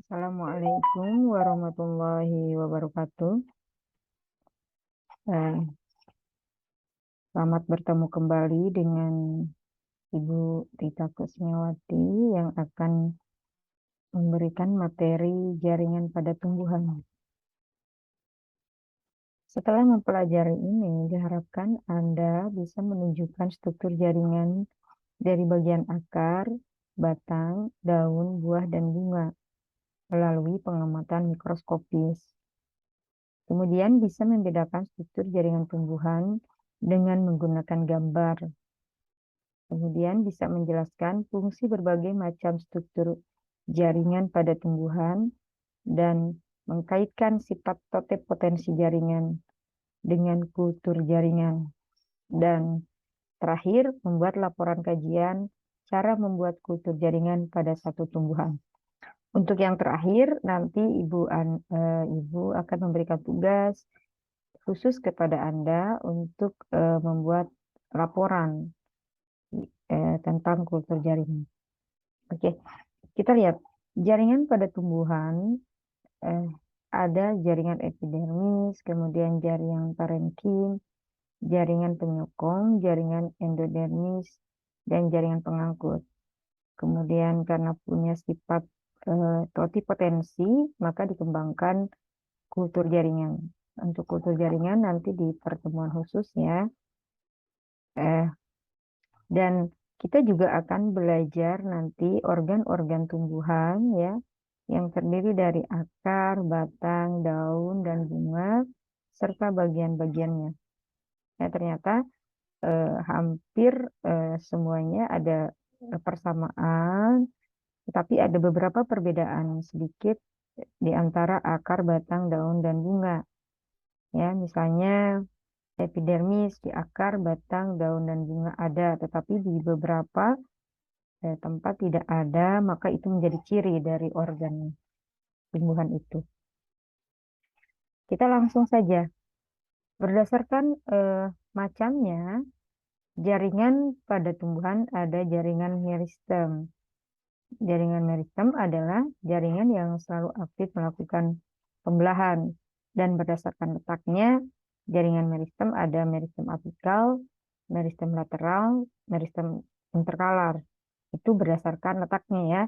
Assalamualaikum warahmatullahi wabarakatuh. Eh, Selamat bertemu kembali dengan Ibu Tita Kusmiawati yang akan memberikan materi jaringan pada tumbuhan. Setelah mempelajari ini, diharapkan Anda bisa menunjukkan struktur jaringan dari bagian akar, batang, daun, buah, dan bunga melalui pengamatan mikroskopis. Kemudian bisa membedakan struktur jaringan tumbuhan dengan menggunakan gambar. Kemudian bisa menjelaskan fungsi berbagai macam struktur jaringan pada tumbuhan dan mengkaitkan sifat totepotensi jaringan dengan kultur jaringan. Dan terakhir, membuat laporan kajian cara membuat kultur jaringan pada satu tumbuhan. Untuk yang terakhir, nanti Ibu akan memberikan tugas khusus kepada Anda untuk membuat laporan tentang kultur jaringan. Oke, kita lihat jaringan pada tumbuhan ada jaringan epidermis, kemudian jaringan parenkim, jaringan penyokong, jaringan endodermis, dan jaringan pengangkut. Kemudian karena punya sifat totipotensi, maka dikembangkan kultur jaringan. Untuk kultur jaringan nanti di pertemuan khusus ya. Dan kita juga akan belajar nanti organ-organ tumbuhan ya, yang terdiri dari akar, batang, daun, dan bunga, serta bagian-bagiannya. Ya, ternyata hampir semuanya ada persamaan, tetapi ada beberapa perbedaan sedikit di antara akar, batang, daun, dan bunga. Ya, misalnya epidermis di akar, batang, daun, dan bunga ada, tetapi di beberapa tempat tidak ada, maka itu menjadi ciri dari organ tumbuhan itu. Kita langsung saja. Berdasarkan macamnya, jaringan pada tumbuhan ada jaringan meristem. Jaringan meristem adalah jaringan yang selalu aktif melakukan pembelahan. Dan berdasarkan letaknya, jaringan meristem ada meristem apikal, meristem lateral, meristem interkalar. Itu berdasarkan letaknya ya.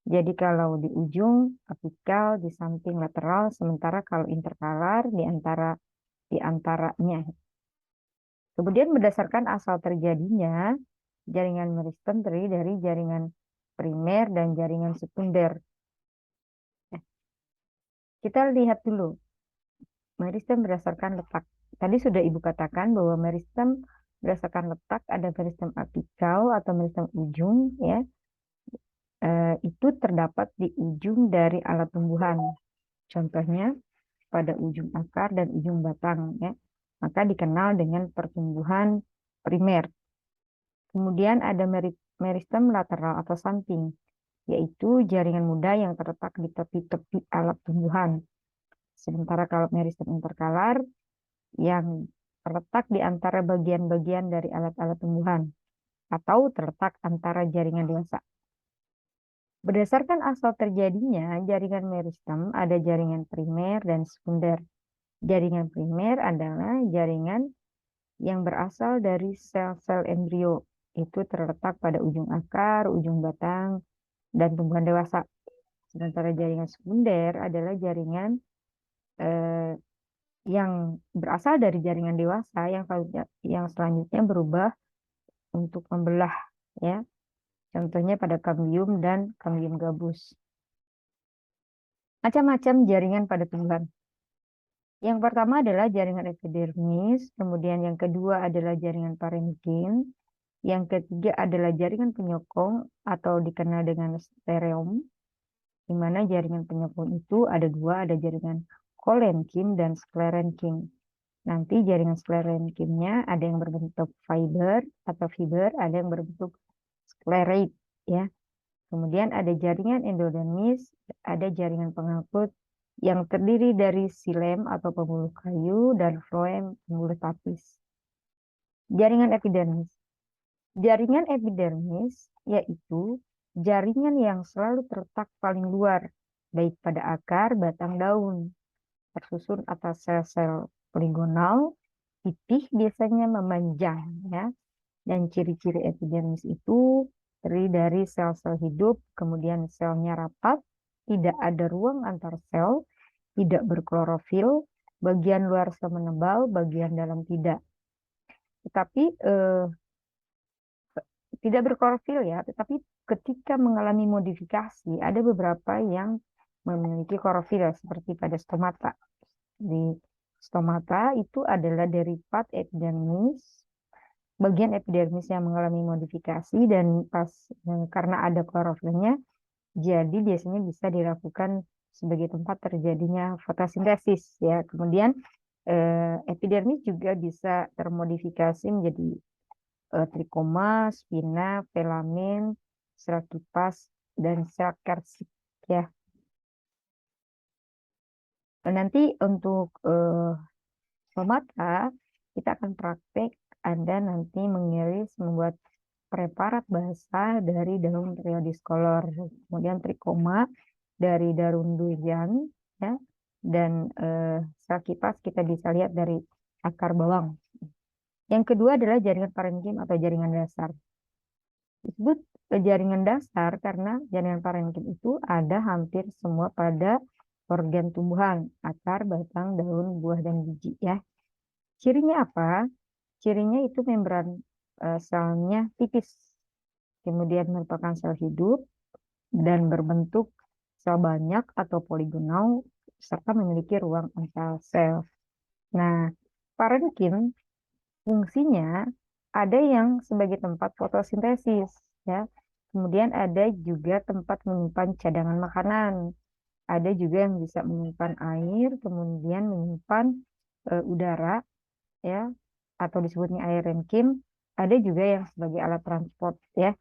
Jadi kalau di ujung apikal, di samping lateral, sementara kalau interkalar di antaranya. Kemudian berdasarkan asal terjadinya, jaringan meristem terdiri dari jaringan primer dan jaringan sekunder. Kita lihat dulu meristem berdasarkan letak. Tadi sudah Ibu katakan bahwa meristem berdasarkan letak ada meristem apikal atau meristem ujung ya. Itu terdapat di ujung dari alat tumbuhan. Contohnya pada ujung akar dan ujung batang ya. Maka dikenal dengan pertumbuhan primer. Kemudian ada meristem lateral atau samping, yaitu jaringan muda yang terletak di tepi-tepi alat tumbuhan. Sementara kalau meristem interkalar yang terletak di antara bagian-bagian dari alat-alat tumbuhan atau terletak antara jaringan dewasa. Berdasarkan asal terjadinya jaringan meristem ada jaringan primer dan sekunder. Jaringan primer adalah jaringan yang berasal dari sel-sel embrio. Itu terletak pada ujung akar, ujung batang, dan tumbuhan dewasa. Sementara jaringan sekunder adalah jaringan yang berasal dari jaringan dewasa yang selanjutnya berubah untuk membelah ya. Contohnya pada kambium dan kambium gabus. Macam-macam jaringan pada tumbuhan. Yang pertama adalah jaringan epidermis, kemudian yang kedua adalah jaringan parenkim, yang ketiga adalah jaringan penyokong atau dikenal dengan stereom, di mana jaringan penyokong itu ada dua, ada jaringan kolenkim dan sklerenkim. Nanti jaringan sklerenkimnya ada yang berbentuk fiber, ada yang berbentuk sklerate, ya. Kemudian ada jaringan endodermis, ada jaringan pengangkut yang terdiri dari xilem atau pembuluh kayu dan floem pembuluh tapis. Jaringan epidermis. Jaringan epidermis yaitu jaringan yang selalu terletak paling luar baik pada akar, batang, daun. Tersusun atas sel-sel poligonal, pipih biasanya memanjang ya. Dan ciri-ciri epidermis itu terdiri dari sel-sel hidup, kemudian selnya rapat, tidak ada ruang antar sel, tidak berklorofil, bagian luar sel menebal, bagian dalam tidak. Tetapi tidak berklorofil ya, tetapi ketika mengalami modifikasi, ada beberapa yang memiliki klorofil seperti pada stomata. Di stomata itu adalah derivat epidermis, bagian epidermis yang mengalami modifikasi dan karena ada klorofilnya, jadi biasanya bisa dilakukan sebagai tempat terjadinya fotosintesis ya. Kemudian epidermis juga bisa termodifikasi menjadi trikoma, spina, filamen, sel kipas, dan sel kersik ya. Nanti untuk stomata kita akan praktek Anda nanti mengiris membuat preparat basah dari daun Rheodis color, kemudian trikoma dari daun durian ya, dan sel kipas kita bisa lihat dari akar bawang. Yang kedua adalah jaringan parenkim atau jaringan dasar. Disebut jaringan dasar karena jaringan parenkim itu ada hampir semua pada organ tumbuhan, akar, batang, daun, buah, dan biji ya. Cirinya apa? Cirinya itu membran selnya tipis, kemudian merupakan sel hidup dan berbentuk sel banyak atau poligonal serta memiliki ruang antar sel. Nah, parenkim fungsinya ada yang sebagai tempat fotosintesis ya. Kemudian ada juga tempat menyimpan cadangan makanan. Ada juga yang bisa menyimpan air, kemudian menyimpan udara ya, atau disebutnya aerenkim. Ada juga yang sebagai alat transport ya.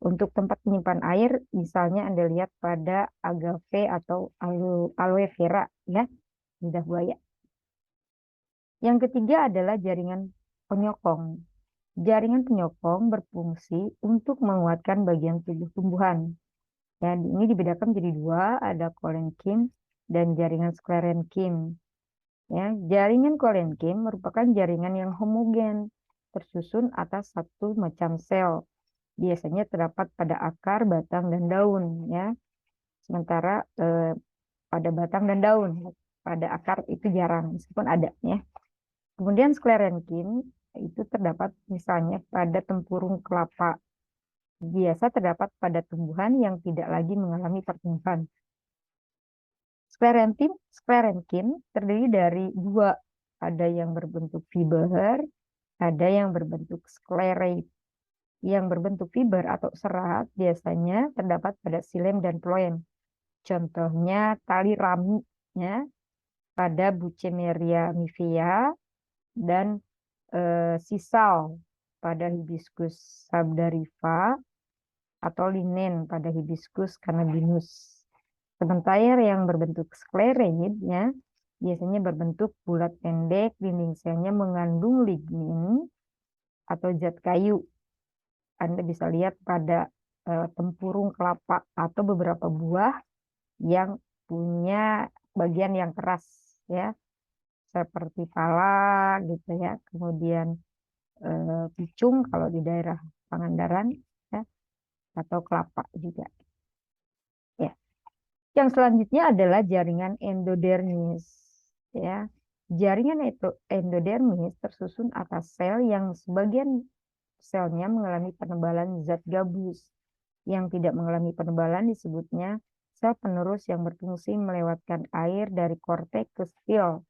Untuk tempat menyimpan air, misalnya Anda lihat pada agave atau aloe vera ya, lidah buaya. Yang ketiga adalah jaringan penyokong. Jaringan penyokong berfungsi untuk menguatkan bagian tubuh tumbuhan. Dan ini dibedakan menjadi dua, ada kolenkim dan jaringan sklerenkim. Ya, jaringan kolenkim merupakan jaringan yang homogen, tersusun atas satu macam sel. Biasanya terdapat pada akar, batang, dan daun. Ya, sementara pada batang dan daun, pada akar itu jarang, meskipun ada. Ya. Kemudian sklerenkim itu terdapat misalnya pada tempurung kelapa. Biasa terdapat pada tumbuhan yang tidak lagi mengalami pertumbuhan. Sklerenkim terdiri dari dua, ada yang berbentuk fiber, ada yang berbentuk sklerate. Yang berbentuk fiber atau serat biasanya terdapat pada xilem dan phloem. Contohnya tali rami ya, pada Buccemeria nivea dan sisal pada Hibiscus sabdarifa atau linen pada Hibiscus cannabinus. Sementara yang berbentuk skleroid ya, biasanya berbentuk bulat pendek, dinding selnya mengandung lignin atau zat kayu. Anda bisa lihat pada tempurung kelapa atau beberapa buah yang punya bagian yang keras ya, seperti pala gitu ya. Kemudian picung kalau di daerah Pangandaran ya, atau kelapa juga. Ya. Yang selanjutnya adalah jaringan endodermis. Ya, jaringan itu endodermis tersusun atas sel yang sebagian selnya mengalami penebalan zat gabus. Yang tidak mengalami penebalan disebutnya sel penerus yang berfungsi melewatkan air dari korteks ke stil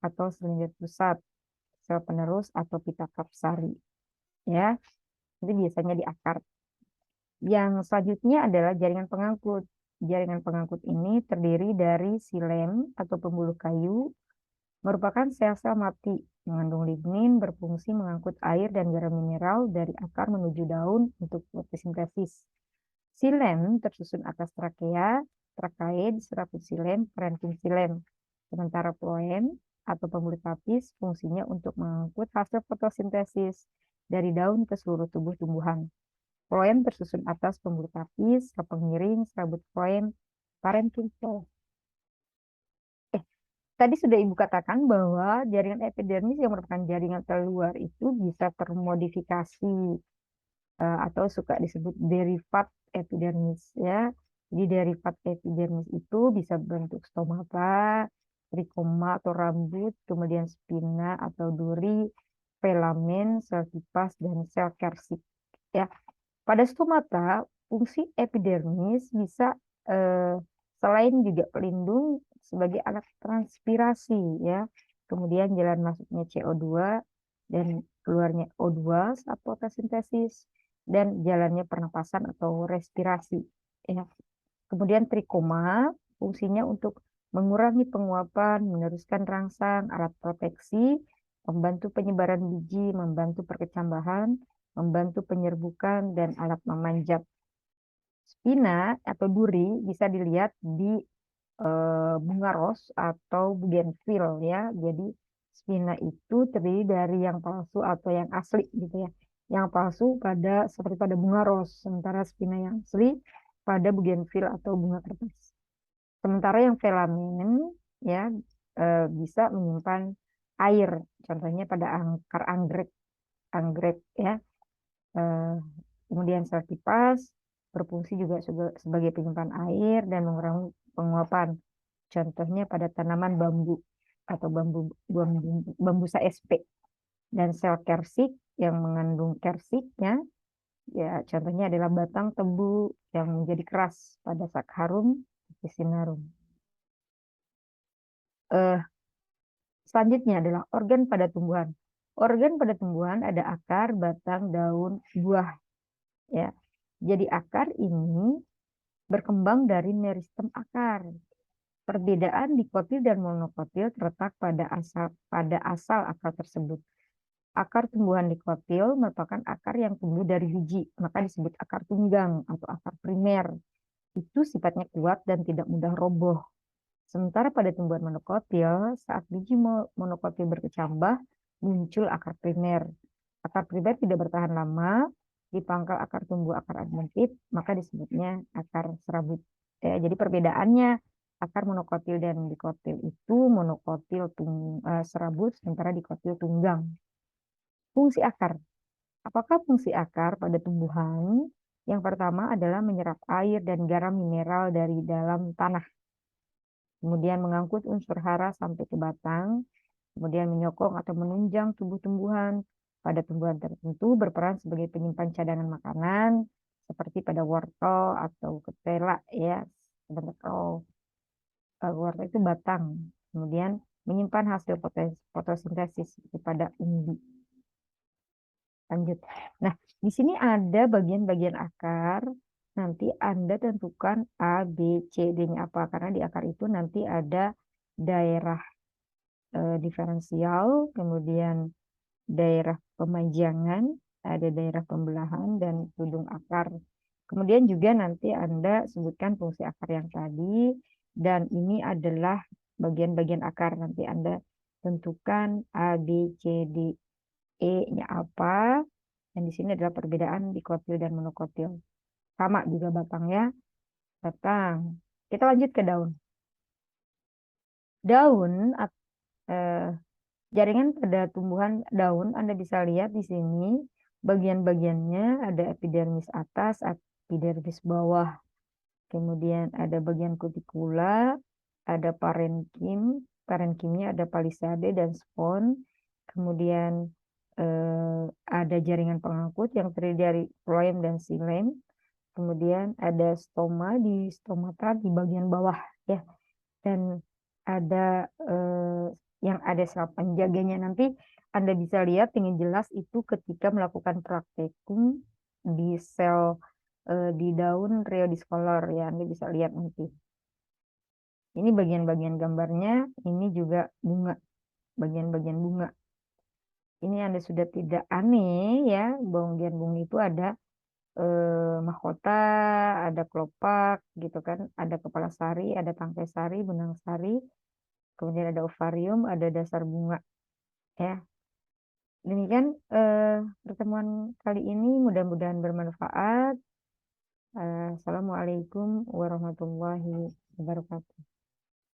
atau selindir pusat. Sel penerus atau pita kapsari. Ya, itu biasanya di akar. Yang selanjutnya adalah jaringan pengangkut. Jaringan pengangkut ini terdiri dari xilem atau pembuluh kayu, merupakan sel-sel mati, mengandung lignin, berfungsi mengangkut air dan garam mineral dari akar menuju daun untuk fotosintesis. Xilem tersusun atas trakea, trakaid, serabut xilem, parenkim xilem. Sementara phloem atau pembuluh tapis fungsinya untuk mengangkut hasil fotosintesis dari daun ke seluruh tubuh tumbuhan. Phloem tersusun atas pembuluh tapis, sel pengiring, serabut phloem, parenkim sel. tadi sudah Ibu katakan bahwa jaringan epidermis yang merupakan jaringan terluar itu bisa termodifikasi atau suka disebut derivat epidermis ya. Jadi derivat epidermis itu bisa bentuk stomata, trikoma atau rambut, kemudian spina atau duri, filamen, sel tipas, dan sel kersik ya. Pada stomata, fungsi epidermis bisa eh, selain juga pelindung sebagai alat transpirasi ya. Kemudian jalan masuknya CO2 dan keluarnya O2 saat fotosintesis dan jalannya pernapasan atau respirasi ya. Kemudian trikoma fungsinya untuk mengurangi penguapan, meneruskan rangsang, alat proteksi, membantu penyebaran biji, membantu perkecambahan, membantu penyerbukan, dan alat memanjat. Spina atau duri bisa dilihat di bunga ros atau bougainville ya. Jadi spina itu terdiri dari yang palsu atau yang asli gitu ya. Yang palsu seperti pada bunga ros, sementara spina yang asli pada bougainville atau bunga kertas. Sementara yang filamen ya bisa menyimpan air, contohnya pada akar anggrek, anggrek ya. Eh, Kemudian sel tipas berfungsi juga sebagai penyimpan air dan mengurangi penguapan. Contohnya pada tanaman bambu atau bambusa sp. Dan sel kersik yang mengandung kersiknya, ya contohnya adalah batang tebu yang menjadi keras pada sakharum officinarum. Eh, Selanjutnya adalah organ pada tumbuhan. Organ pada tumbuhan ada akar, batang, daun, buah. Ya, jadi akar ini berkembang dari meristem akar. Perbedaan dikotil dan monokotil terletak pada asal akar tersebut. Akar tumbuhan dikotil merupakan akar yang tumbuh dari biji, maka disebut akar tunggang atau akar primer. Itu sifatnya kuat dan tidak mudah roboh. Sementara pada tumbuhan monokotil, saat biji monokotil berkecambah, muncul akar primer. Akar primer tidak bertahan lama, di pangkal akar tumbuh akar adventif, maka disebutnya akar serabut. Ya, jadi perbedaannya akar monokotil dan dikotil itu monokotil serabut, sementara dikotil tunggang. Fungsi akar. Apakah fungsi akar pada tumbuhan? Yang pertama adalah menyerap air dan garam mineral dari dalam tanah. Kemudian mengangkut unsur hara sampai ke batang, kemudian menyokong atau menunjang tubuh tumbuhan. Pada tumbuhan tertentu berperan sebagai penyimpan cadangan makanan, seperti pada wortel atau ketela ya. Sebentar, kalau wortel itu batang, kemudian menyimpan hasil fotosintesis seperti pada umbi. Lanjut. Nah, di sini ada bagian-bagian akar. Nanti Anda tentukan A, B, C, D-nya apa. Karena di akar itu nanti ada daerah diferensial, kemudian daerah pemajangan, ada daerah pembelahan, dan tudung akar. Kemudian juga nanti Anda sebutkan fungsi akar yang tadi. Dan ini adalah bagian-bagian akar. Nanti Anda tentukan A, B, C, D, E-nya apa. Dan di sini adalah perbedaan dikotil dan monokotil. Sama juga batangnya, batang. Kita lanjut ke daun. Daun, eh, jaringan pada tumbuhan daun, Anda bisa lihat di sini bagian-bagiannya ada epidermis atas, epidermis bawah. Kemudian ada bagian kutikula, ada parenkim, parenkimnya ada palisade dan spon. Kemudian ada jaringan pengangkut yang terdiri dari floem dan xilem. Kemudian ada stoma di stomata di bagian bawah ya. Dan ada yang ada sel penjaganya. Nanti Anda bisa lihat dengan jelas itu ketika melakukan praktikum di sel di daun Rheodiscolor ya. Anda bisa lihat nanti. Ini bagian-bagian gambarnya, ini juga bunga, bagian-bagian bunga. Ini Anda sudah tidak aneh ya, bagian bunga itu ada mahkota, ada kelopak gitu kan, ada kepala sari, ada tangkai sari, benang sari, kemudian ada ovarium, ada dasar bunga ya. Demikian pertemuan kali ini, mudah-mudahan bermanfaat. Assalamualaikum warahmatullahi wabarakatuh.